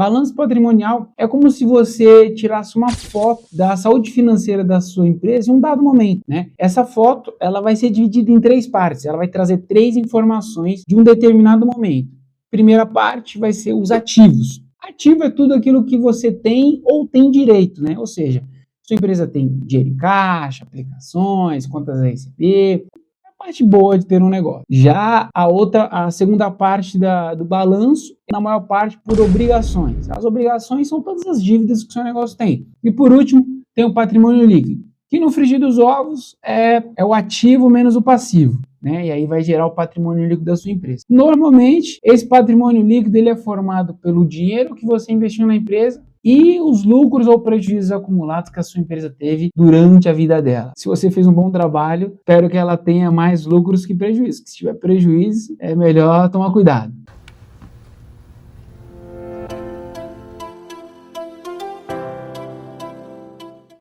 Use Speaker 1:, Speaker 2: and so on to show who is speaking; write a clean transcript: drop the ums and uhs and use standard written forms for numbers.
Speaker 1: Balanço patrimonial é como se você tirasse uma foto da saúde financeira da sua empresa em um dado momento, né? Essa foto, ela vai ser dividida em 3 partes, ela vai trazer 3 informações de um determinado momento. Primeira parte vai ser os ativos. Ativo é tudo aquilo que você tem ou tem direito, né? Ou seja, sua empresa tem dinheiro em caixa, aplicações, contas a receber, a parte boa de ter um negócio. Já a segunda parte do balanço, na maior parte por obrigações. As obrigações são todas as dívidas que o seu negócio tem. E por último, tem o patrimônio líquido, que no frigir dos ovos é o ativo menos o passivo, né? E aí vai gerar o patrimônio líquido da sua empresa. Normalmente, esse patrimônio líquido ele é formado pelo dinheiro que você investiu na empresa e os lucros ou prejuízos acumulados que a sua empresa teve durante a vida dela. Se você fez um bom trabalho, espero que ela tenha mais lucros que prejuízos. Se tiver prejuízo, é melhor tomar cuidado.